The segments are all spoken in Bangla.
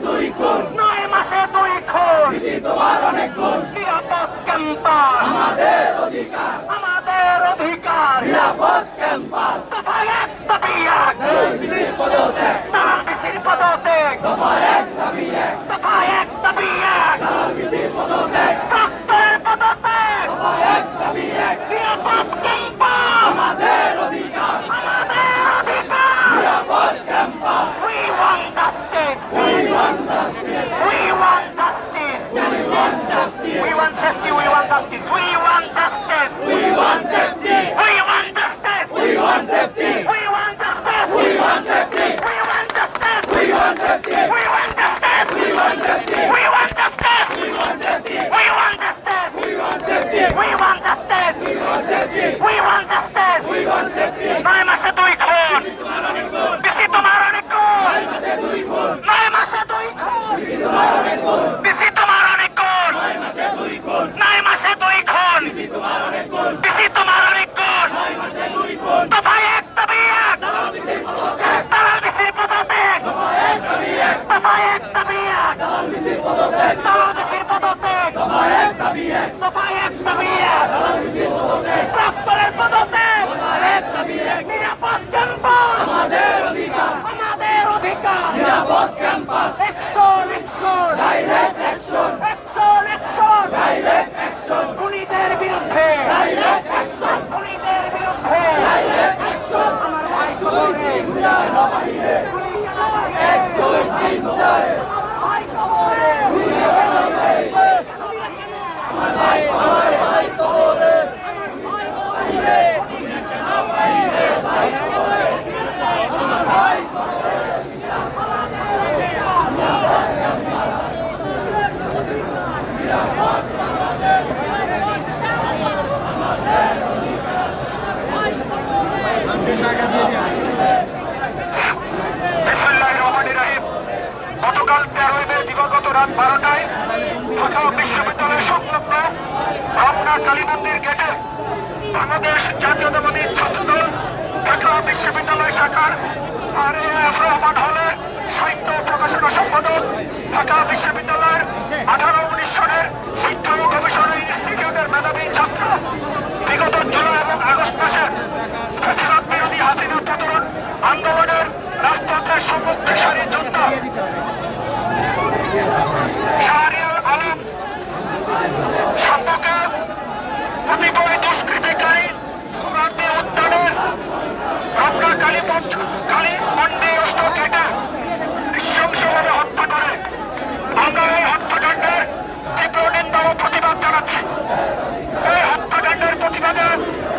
2 খুন, 9 মাসে 2 খুন, দিছি তোমার অনেক গুণ। নিরাপদ ক্যাম্পাস আমাদের অধিকার, আমাদের অধিকার। নিরাপদ ক্যাম্পাস দফা 1 দাবি 1, দালাল বিসির পদত্যাগ, দালাল বিসির পদত্যাগ। দফা 1 দাবি 1, দফা 1 দাবি 1, দালাল বিসির পদত্যাগ, প্রক্টরের পদত্যাগ। দফা 1 দাবি 1, নিরাপদ ক্যাম্পাস আমাদের অধিকার, আমাদের অধিকার। নিরাপদ campus we want justice, we want justice, we want justice, we want justice, we want safety, we want justice, we want justice, we want safety, we want justice, we want safety, we want justice, we want safety, we want justice, we want safety, we want justice, we want safety, we want justice, we want safety, we want justice, we want safety, we want justice, we want safety, we want justice, we want safety। 9 মাসে 2 খুন, বেশি তোমার অনেক গুণ, 9 মাসে 2 খুন, 9 মাসে 2 খুন, বেশি তোমার অনেক গুণ, বেশি তোমার অনেক গুণ। 9 মাসে 2 খুন, 9 মাসে 2 খুন, বেশি তোমার অনেক গুণ, বেশি তোমার অনেক গুণ। 9 মাসে 2 খুন, দফা 1 দাবি 1, দালাল বিসির পদত্যাগ, দালাল বিসির পদত্যাগ। দফা 1 দাবি 1, দফা 1 দাবি 1, দালাল বিসির পদত্যাগ, দালাল বিসির পদত্যাগ। দফা 1 দাবি 1, দফা 1 দাবি 1, দালাল বিসির পদত্যাগ, প্রক্টরের পদত্যাগ। দফা 1 দাবি 1, নিরাপদ ক্যাম্পাস আমাদের অধিকার, আমাদের অধিকার। নিরাপদ campus action, action, direct action, action, action, direct action. খুনিদের বিরুদ্ধে ডাইরেক্ট অ্যাকশন, খুনিদের বিরুদ্ধে ডাইরেক্ট অ্যাকশন। আমার ভাই 2 3 4 নবাহিরে, 1 2 3 4 ভাই কবরে, আমার ভাই কবরে, ভাই কবরে, ভাই কবরে, নবাহিরে, ভাই কবরে, ভাই কবরে। গতকাল 13 মে দিবাগত রাত 12টায় ঢাকা বিশ্ববিদ্যালয় সংলগ্ন রমনা কালী মন্দির গেটে বাংলাদেশ জাতীয়তাবাদী ছাত্রদল ঢাকা বিশ্ববিদ্যালয় শাখার RAF রহমান হলে সাহিত্য প্রকাশনা সম্পাদক, ঢাকা বিশ্ববিদ্যালয়ের 18-19 সনের শিক্ষা ও গবেষণা ইনস্টিটিউটের মেধাবী ছাত্র, বিগত জুলাই এবং আগস্ট মাসে ফ্যাসিবাদ বিরোধী হাসিনা প্রতিরোধ আন্দোলনের রাজপথের সম্মুখে সারির যোদ্ধা শাহরিয়ার আলম সম্পর্কে কতিপয় দুষ্কৃতিকারী গান্ধী উদ্যানের রমনা কালী মন্দির অস্ত্র কেটে নৃশংসভাবে হত্যা করে। আমরা এই হত্যাকাণ্ডের তীব্র নিন্দা ও প্রতিবাদ জানাচ্ছি। এই হত্যাকাণ্ডের প্রতিবাদে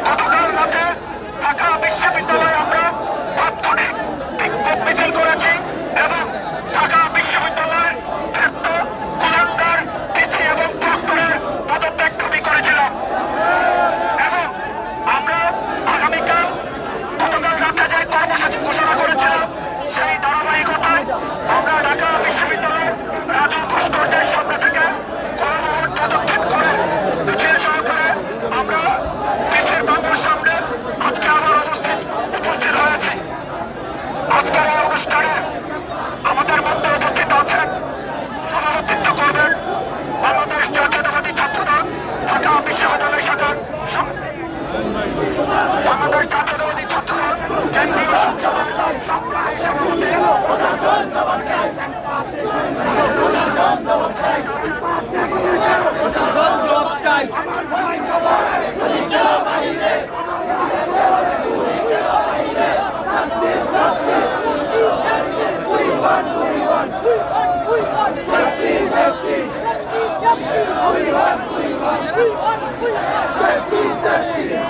গতকাল রাতে ঢাকা বিশ্ববিদ্যালয়ে আমরা তাৎক্ষণিক বিক্ষোভ মিছিল করেছি এবং ঢাকা বিশ্ববিদ্যালয়ের কুলাঙ্গার পিসি এবং প্রক্টরের পদত্যাগ দাবি করেছিলাম এবং আমরা আগামীকাল গতকাল রাতে যে কর্মসূচি ঘোষণা করেছিলাম সেই ধারাবাহিকতায় আমরা ঢাকা বিশ্ববিদ্যালয়ের রাজু ভাস্কর্যের সামনে থেকে গণভবন প্রদক্ষিণ করে মিছিল সহকারে আমরা পিসির বাংলার সামনে আজকে আবার উপস্থিত হয়েছি। আজকের এই অনুষ্ঠানে আমাদের মধ্যে উপস্থিত আছেন, সভাপতিত্ব করবেন বাংলাদেশ জাতীয়তাবাদী ছাত্রদল ঢাকা বিশ্ববিদ্যালয় শাখার বাংলাদেশ জাতীয়তাবাদী ছাত্রদল কেন্দ্রীয় সংসদের সংগ্রামী সভাপতি প্রশাসন দমনকারী, প্রশাসন দমনকারী, প্রশাসন দমনকারী। আমার ভাই কবরে, খুনিকে বাহিরে, খুনিকে বাহিরে, justice, justice, we want, we want, we want, justice, justice, we want, we want, justice, justice.